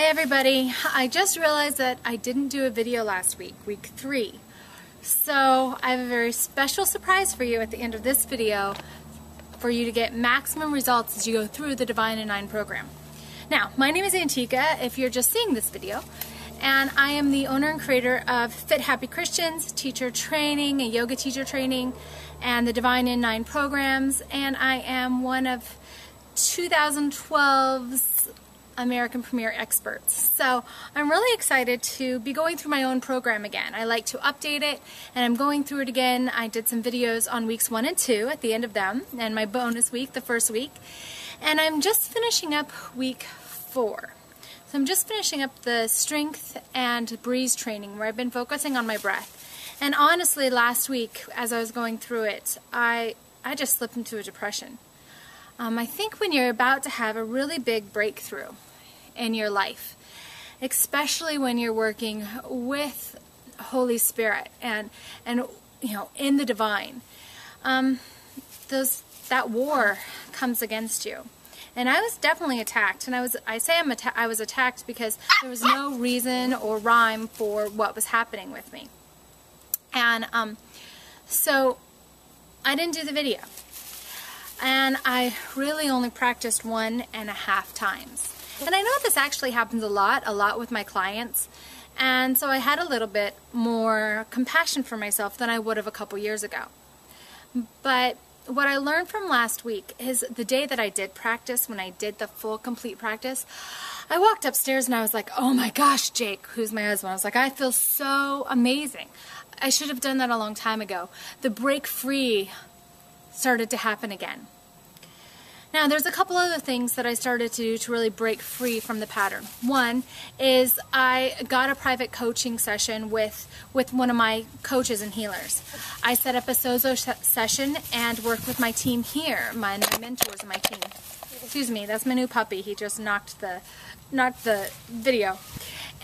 everybody, I just realized that I didn't do a video last week, week 3. So I have a very special surprise for you at the end of this video for you to get maximum results as you go through the Divine in 9 program. Now, my name is Antika if you're just seeing this video, and I am the owner and creator of Fit Happy Christians, teacher training, a yoga teacher training, and the Divine in 9 programs, and I am one of 2012's American Premier Experts. So I'm really excited to be going through my own program again. I like to update it, and I'm going through it again. I did some videos on weeks 1 and 2 at the end of them, and my bonus week, the first week. And I'm just finishing up week 4. So I'm just finishing up the strength and breeze training where I've been focusing on my breath. And honestly, last week, as I was going through it, I just slipped into a depression. I think when you're about to have a really big breakthrough in your life, especially when you're working with Holy Spirit and you know, in the divine, that war comes against you. And I was definitely attacked, and I was attacked because there was no reason or rhyme for what was happening with me. And so I didn't do the video. And I really only practiced 1.5 times. And I know this actually happens a lot with my clients. And so I had a little bit more compassion for myself than I would have a couple years ago. But what I learned from last week is the day that I did practice, when I did the full complete practice, I walked upstairs and I was like, oh my gosh, Jake, who's my husband, I was like, I feel so amazing. I should have done that a long time ago. The break free started to happen again. Now, there's a couple other things that I started to do to really break free from the pattern. One is I got a private coaching session with one of my coaches and healers. I set up a Sozo session and worked with my team here, my mentors and my team. Excuse me, that's my new puppy. He just knocked the video.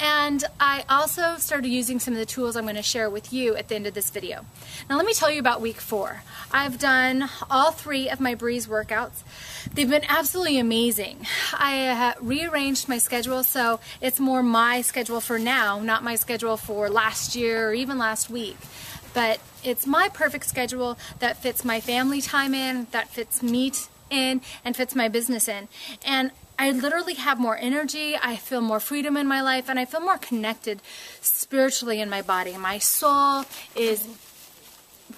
And I also started using some of the tools I'm going to share with you at the end of this video. Now let me tell you about week 4. I've done all 3 of my Breeze workouts. They've been absolutely amazing. I rearranged my schedule so it's more my schedule for now, not my schedule for last year or even last week. But it's my perfect schedule that fits my family time in, that fits me in, and fits my business in. And I literally have more energy, I feel more freedom in my life, and I feel more connected spiritually in my body. My soul is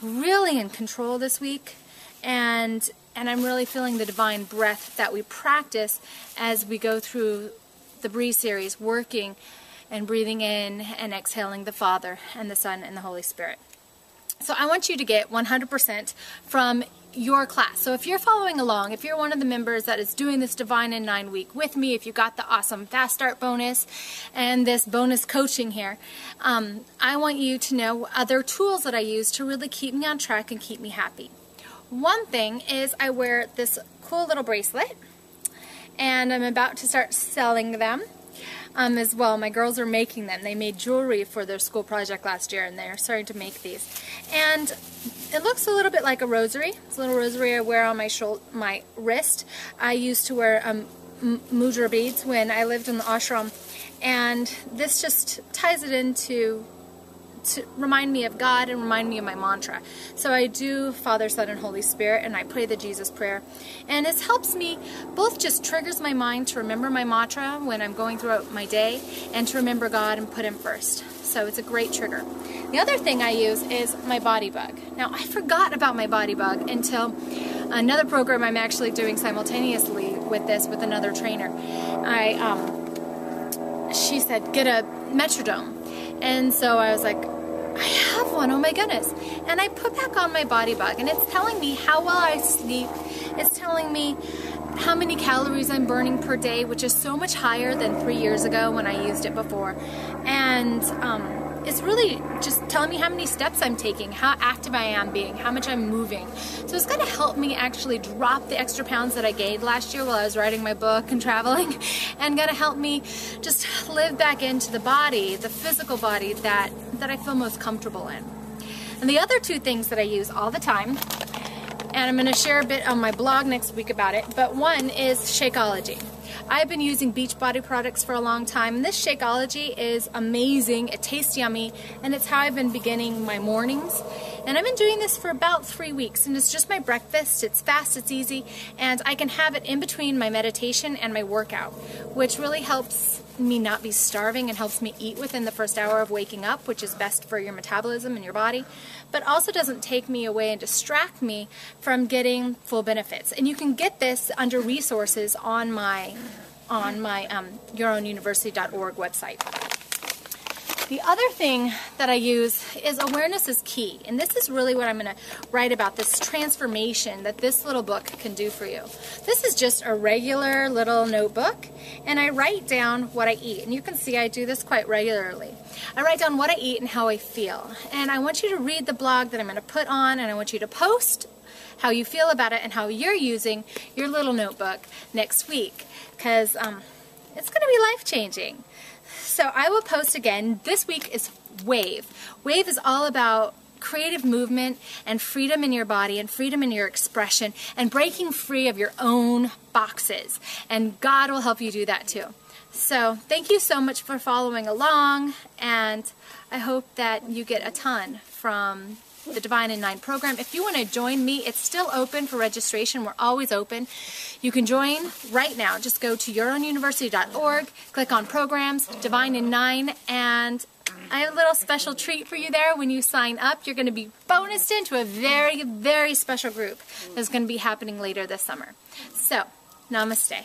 really in control this week, and I'm really feeling the divine breath that we practice as we go through the Breeze series, working and breathing in and exhaling the Father and the Son and the Holy Spirit. So I want you to get 100% from your class. So if you're following along, if you're one of the members that is doing this Divine in 9 week with me, if you got the awesome Fast Start bonus and this bonus coaching here, I want you to know other tools that I use to really keep me on track and keep me happy. One thing is I wear this cool little bracelet, and I'm about to start selling them. As well. My girls are making them. They made jewelry for their school project last year, and they're starting to make these. And it looks a little bit like a rosary. It's a little rosary I wear on my wrist. I used to wear mudra beads when I lived in the ashram, and this just ties it into to remind me of God and remind me of my mantra. So I do Father, Son, and Holy Spirit, and I pray the Jesus prayer. And it helps me, both just triggers my mind to remember my mantra when I'm going throughout my day, and to remember God and put Him first. So it's a great trigger. The other thing I use is my body bug. Now, I forgot about my body bug until another program I'm actually doing simultaneously with this with another trainer. She said, get a metronome. And so I was like, I have one, oh my goodness. And I put back on my body bug, and it's telling me how well I sleep. It's telling me how many calories I'm burning per day, which is so much higher than 3 years ago when I used it before. And it's really just telling me how many steps I'm taking, how active I am being, how much I'm moving. So it's going to help me actually drop the extra pounds that I gained last year while I was writing my book and traveling, and going to help me just live back into the body, the physical body that I feel most comfortable in. And the other 2 things that I use all the time, and I'm going to share a bit on my blog next week about it, but one is Shakeology. I've been using Beachbody products for a long time, and this Shakeology is amazing. It tastes yummy, and it's how I've been beginning my mornings. And I've been doing this for about 3 weeks, and it's just my breakfast. It's fast, it's easy, and I can have it in between my meditation and my workout, which really helps me not be starving and helps me eat within the first hour of waking up, which is best for your metabolism and your body, but also doesn't take me away and distract me from getting full benefits. And you can get this under resources on my yourownuniversity.org website. The other thing that I use is awareness is key, and this is really what I'm going to write about, this transformation that this little book can do for you. This is just a regular little notebook, and I write down what I eat, and you can see I do this quite regularly. I write down what I eat and how I feel, and I want you to read the blog that I'm going to put on, and I want you to post how you feel about it and how you're using your little notebook next week, because it's going to be life-changing. So I will post again. This week is Wave. Wave is all about creative movement and freedom in your body and freedom in your expression and breaking free of your own boxes. And God will help you do that too. So thank you so much for following along, and I hope that you get a ton from the Divine in 9 program. If you want to join me, it's still open for registration. We're always open. You can join right now. Just go to yourownuniversity.org, click on programs, Divine in 9, and I have a little special treat for you there. When you sign up, you're going to be bonused into a very, very special group that's going to be happening later this summer. So, namaste.